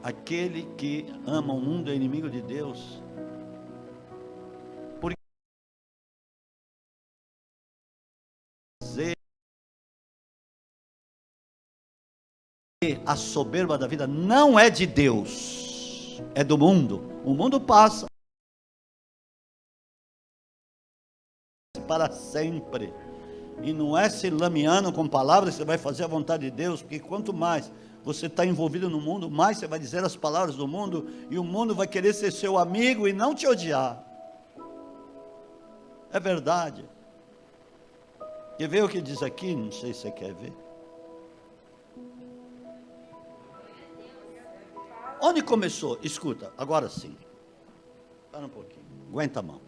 Aquele que ama o mundo é inimigo de Deus. Porque a soberba da vida não é de Deus, é do mundo. O mundo passa para sempre, e não é se lameando com palavras que você vai fazer a vontade de Deus, porque quanto mais você está envolvido no mundo, mais você vai dizer as palavras do mundo, e o mundo vai querer ser seu amigo e não te odiar. É verdade. Quer ver o que diz aqui? Não sei se você quer ver. Onde começou? Escuta, agora sim. Para um pouquinho. Aguenta a mão.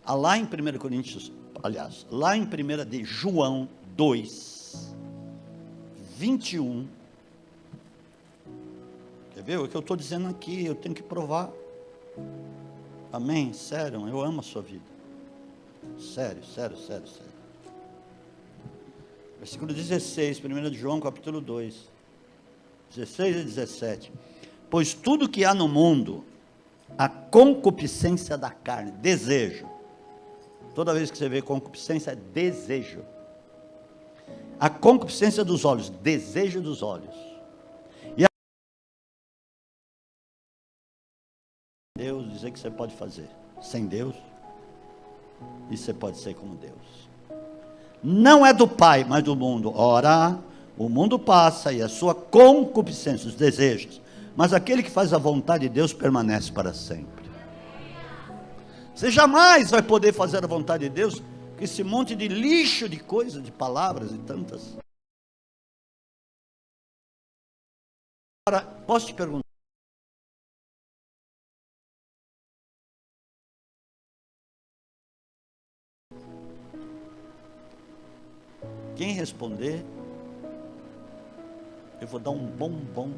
Lá em 1 Coríntios, aliás, lá em 1 de João 2, 21. Quer ver? O que eu estou dizendo aqui, eu tenho que provar. Amém? Sério, eu amo a sua vida. Sério. Versículo 16, 1 de João, capítulo 2. 16 e 17. Pois tudo que há no mundo, a concupiscência da carne, desejo. Toda vez que você vê concupiscência, é desejo. A concupiscência dos olhos, desejo dos olhos. E a Deus dizer que você pode fazer. Sem Deus, e você pode ser como Deus. Não é do Pai, mas do mundo. Ora, o mundo passa e a sua concupiscência, os desejos. Mas aquele que faz a vontade de Deus permanece para sempre. Você jamais vai poder fazer a vontade de Deus com esse monte de lixo de coisas, de palavras e tantas. Agora, posso te perguntar? Quem responder, eu vou dar um bombom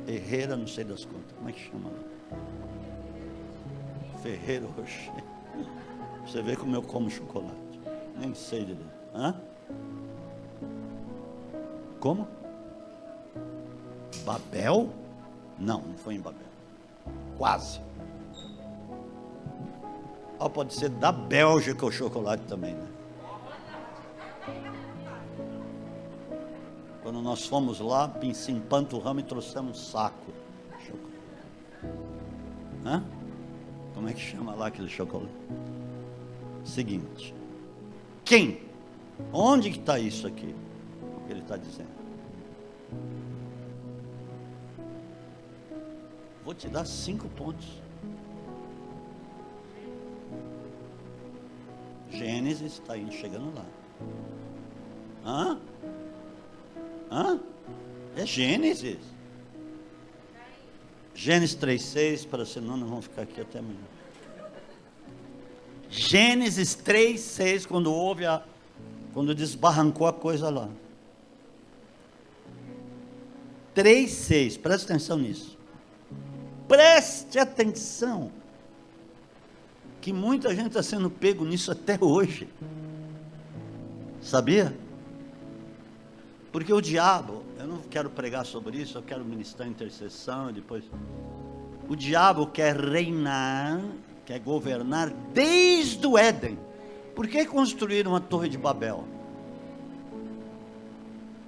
Herrera, não sei das contas. Como é que chama lá? Ferreiro Rocher. Você vê como eu como chocolate. Nem sei direito. Hã? Como? Babel? Não foi em Babel. Quase. Pode ser da Bélgica o chocolate também, né? Quando nós fomos lá, empanturramos e trouxemos um saco de chocolate. Hã? Como é que chama lá aquele chocolate? Seguinte. Quem? Onde que está isso aqui? O que ele está dizendo? Vou te dar 5 pontos. Gênesis está indo, chegando lá. Hã? É Gênesis. Gênesis 3:6, para senão nós vamos ficar aqui até amanhã. Gênesis 3:6, quando desbarrancou a coisa lá. 3:6, preste atenção nisso. Preste atenção. Que muita gente está sendo pego nisso até hoje. Sabia? Porque o diabo, eu não quero pregar sobre isso, eu quero ministrar intercessão e depois. O diabo quer reinar, quer governar desde o Éden. Por que construir uma torre de Babel?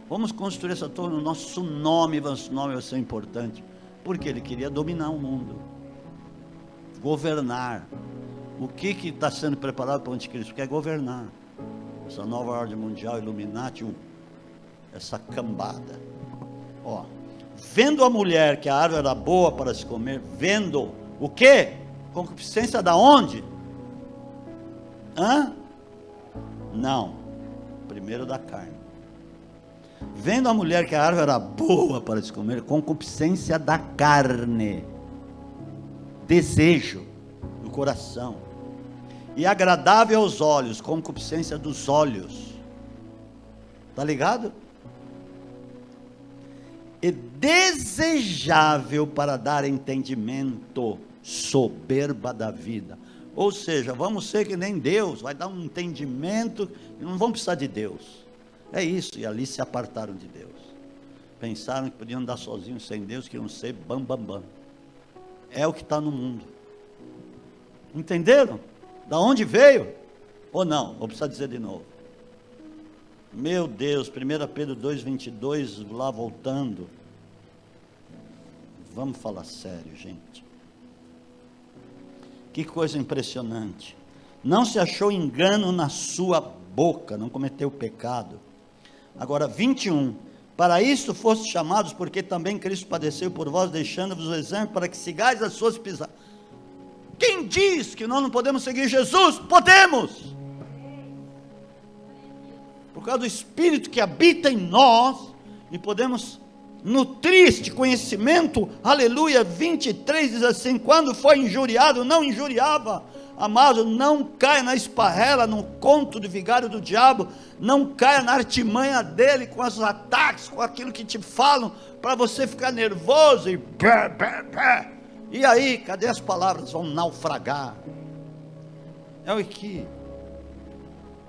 Vamos construir essa torre no nosso nome vai ser importante. Porque ele queria dominar o mundo, governar. O que está sendo preparado para o anticristo? Quer governar. Essa nova ordem mundial, Illuminati, essa cambada. Vendo a mulher que a árvore era boa para se comer, vendo o quê? Concupiscência da onde? Não, primeiro da carne. Vendo a mulher que a árvore era boa para se comer, concupiscência da carne, desejo do coração, e agradável aos olhos, concupiscência dos olhos. Está ligado? E desejável para dar entendimento, soberba da vida. Ou seja, vamos ser que nem Deus, vai dar um entendimento, e não vamos precisar de Deus. É isso, e ali se apartaram de Deus. Pensaram que podiam andar sozinhos sem Deus, que iam ser bam. É o que está no mundo. Entenderam? Da onde veio? Ou não? Vou precisar dizer de novo. Meu Deus, 1 Pedro 2:22, lá voltando. Vamos falar sério, gente. Que coisa impressionante. Não se achou engano na sua boca, não cometeu pecado. Agora, 21. Para isto fostes chamados, porque também Cristo padeceu por vós, deixando-vos o exemplo, para que sigais as suas pisadas. Quem diz que nós não podemos seguir Jesus? Podemos! causa do Espírito que habita em nós, e podemos nutrir este conhecimento. Aleluia. 23 diz assim: quando foi injuriado, não injuriava. Amado, não caia na esparrela, no conto do vigário do diabo, não caia na artimanha dele, com os ataques, com aquilo que te falam, para você ficar nervoso e e aí, cadê as palavras? Vão naufragar. É o que?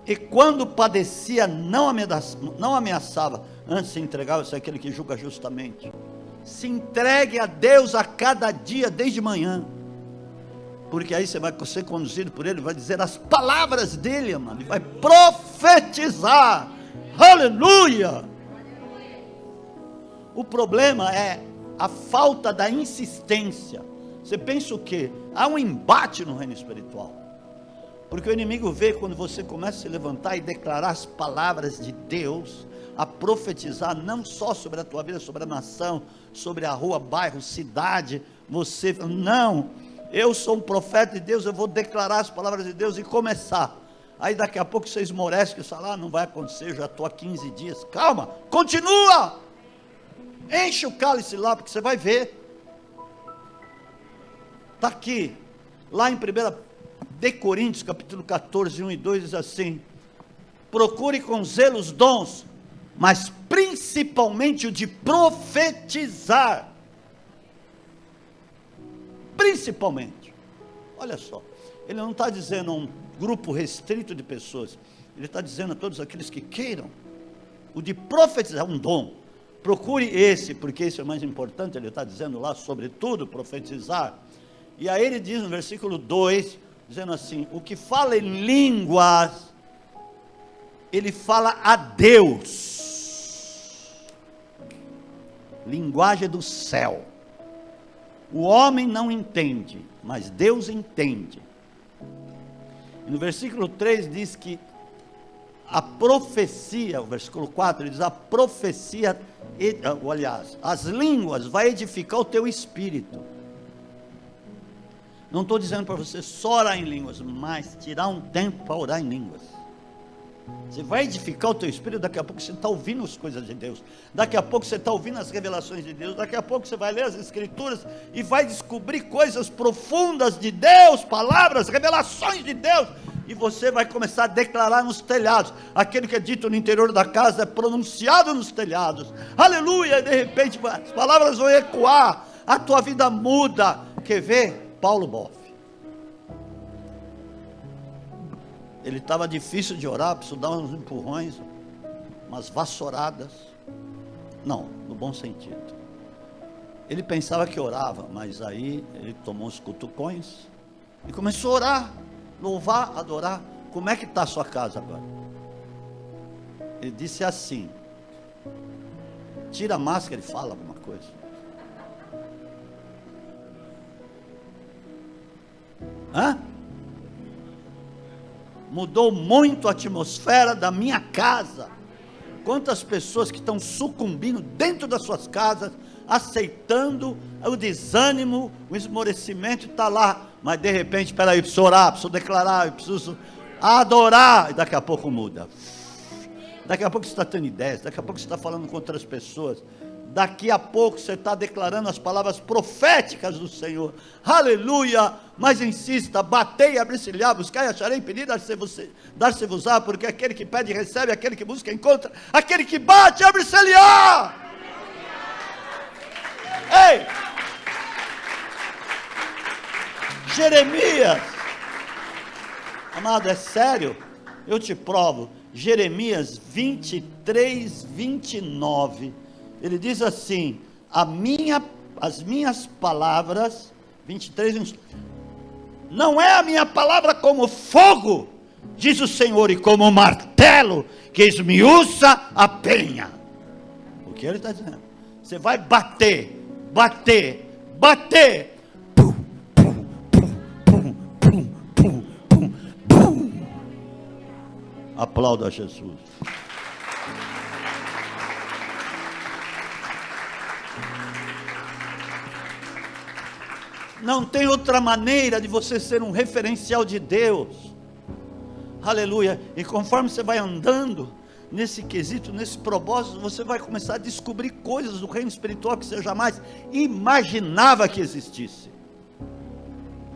E quando padecia, não ameaçava, antes se entregava-se àquele que julga justamente. Se entregue a Deus a cada dia, desde manhã, porque aí você vai ser conduzido por Ele, vai dizer as palavras dEle, amado, e vai profetizar. Aleluia! O problema é a falta da insistência. Você pensa o quê? Há um embate no reino espiritual, porque o inimigo vê quando você começa a se levantar e declarar as palavras de Deus, a profetizar, não só sobre a tua vida, sobre a nação, sobre a rua, bairro, cidade, não, eu sou um profeta de Deus, eu vou declarar as palavras de Deus e começar. Aí daqui a pouco você esmorece, que você fala, não vai acontecer, eu já estou há 15 dias, calma, continua, enche o cálice lá, porque você vai ver. Está aqui, lá em 1 de Coríntios, capítulo 14, 1 e 2, diz assim: procure com zelo os dons, mas principalmente o de profetizar. Principalmente, olha só, ele não está dizendo a um grupo restrito de pessoas, ele está dizendo a todos aqueles que queiram. O de profetizar é um dom, procure esse, porque esse é o mais importante. Ele está dizendo lá, sobretudo, profetizar. E aí ele diz no versículo 2, dizendo assim: o que fala em línguas, ele fala a Deus, linguagem do céu. O homem não entende, mas Deus entende. E no versículo 3 diz que a profecia, o versículo 4 diz: a profecia, aliás, as línguas vai edificar o teu espírito. Não estou dizendo para você só orar em línguas, mas tirar um tempo para orar em línguas. Você vai edificar o teu espírito. Daqui a pouco você está ouvindo as coisas de Deus, daqui a pouco você está ouvindo as revelações de Deus, daqui a pouco você vai ler as escrituras e vai descobrir coisas profundas de Deus, palavras, revelações de Deus, e você vai começar a declarar nos telhados. Aquele que é dito no interior da casa é pronunciado nos telhados. Aleluia! E de repente as palavras vão ecoar, a tua vida muda. Quer ver? Paulo Boff, ele estava difícil de orar, precisou dar uns empurrões, umas vassouradas, não, no bom sentido. Ele pensava que orava, mas aí ele tomou uns cutucões e começou a orar, louvar, adorar. Como é que está a sua casa agora? Ele disse assim: tira a máscara e fala alguma coisa. Mudou muito a atmosfera da minha casa. Quantas pessoas que estão sucumbindo dentro das suas casas, aceitando o desânimo, o esmorecimento, está lá, mas de repente, espera aí, preciso orar, preciso declarar, preciso adorar, e daqui a pouco muda. Daqui a pouco você está tendo ideias, daqui a pouco você está falando com outras pessoas, daqui a pouco você está declarando as palavras proféticas do Senhor. Aleluia! Mas insista: batei, abri-se-lhe-á, buscai, acharei, pedi, dar-se-vos-á, porque aquele que pede recebe, aquele que busca encontra, aquele que bate, abre-se-lhe-á. Ei! Jeremias, amado, é sério, eu te provo. Jeremias 23, 29, ele diz assim: as minhas palavras, 23, 29, não é a minha palavra como fogo, diz o Senhor, e como martelo que esmiuça a penha. O que ele está dizendo? Você vai bater, bater, bater, pum, pum, pum, pum, pum, pum, pum, pum. Aplauda Jesus. Não tem outra maneira de você ser um referencial de Deus. Aleluia. E conforme você vai andando, nesse quesito, nesse propósito, você vai começar a descobrir coisas do reino espiritual que você jamais imaginava que existisse.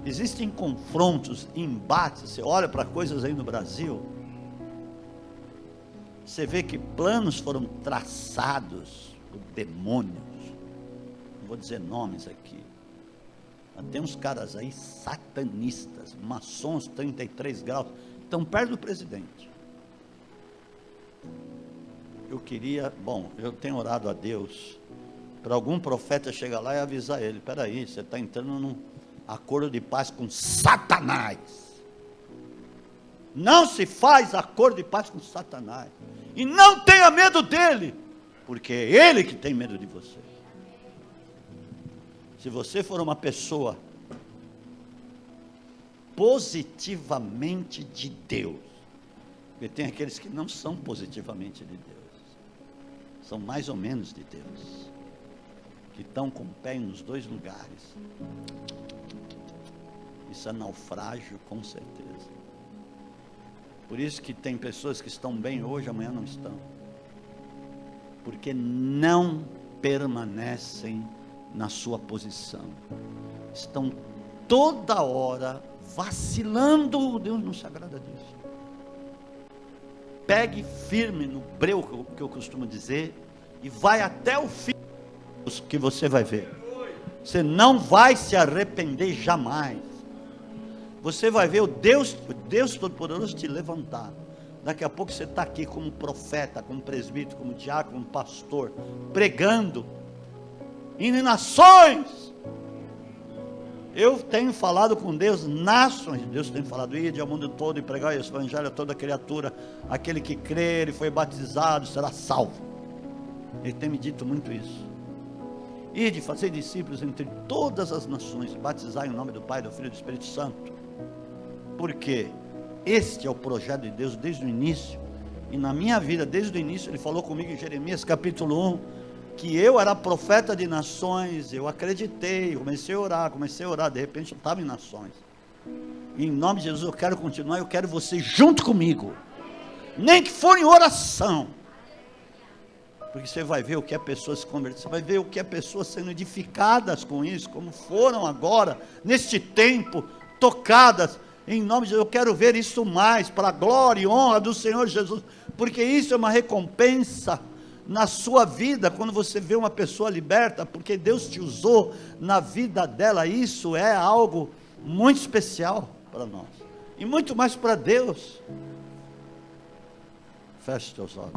Existem confrontos, embates. Você olha para coisas aí no Brasil, você vê que planos foram traçados por demônios. Não vou dizer nomes aqui. Mas tem uns caras aí satanistas, maçons 33 graus, estão perto do presidente. Eu tenho orado a Deus para algum profeta chegar lá e avisar ele: espera aí, você está entrando num acordo de paz com Satanás. Não se faz acordo de paz com Satanás. E não tenha medo dele, porque é ele que tem medo de você. Se você for uma pessoa positivamente de Deus, porque tem aqueles que não são positivamente de Deus, são mais ou menos de Deus, que estão com o pé nos dois lugares. Isso é naufrágio, com certeza. Por isso que tem pessoas que estão bem hoje, amanhã não estão, porque não permanecem na sua posição, estão toda hora vacilando. Deus não se agrada disso. Pegue firme no breu, que eu costumo dizer, e vai até o fim, que você vai ver. Você não vai se arrepender jamais. Você vai ver o Deus Todo-Poderoso te levantar. Daqui a pouco você está aqui como profeta, como presbítero, como diácono, como pastor, pregando, indo em nações. Eu tenho falado com Deus, nações. Deus tem falado: ide ao mundo todo e pregai o evangelho a toda criatura. Aquele que crer e foi batizado será salvo. Ele tem me dito muito isso. Ide, fazer discípulos entre todas as nações, batizar em nome do Pai, do Filho e do Espírito Santo. Porque este é o projeto de Deus desde o início. E na minha vida, desde o início, Ele falou comigo em Jeremias capítulo 1, que eu era profeta de nações. Eu acreditei, comecei a orar, de repente eu estava em nações. E em nome de Jesus eu quero continuar, eu quero você junto comigo, nem que for em oração, porque você vai ver o que é pessoas se convertendo, você vai ver o que é pessoas sendo edificadas com isso, como foram agora, neste tempo, tocadas. Em nome de Jesus, eu quero ver isso mais, para a glória e honra do Senhor Jesus, porque isso é uma recompensa na sua vida, quando você vê uma pessoa liberta, porque Deus te usou na vida dela. Isso é algo muito especial para nós, e muito mais para Deus. Feche teus olhos.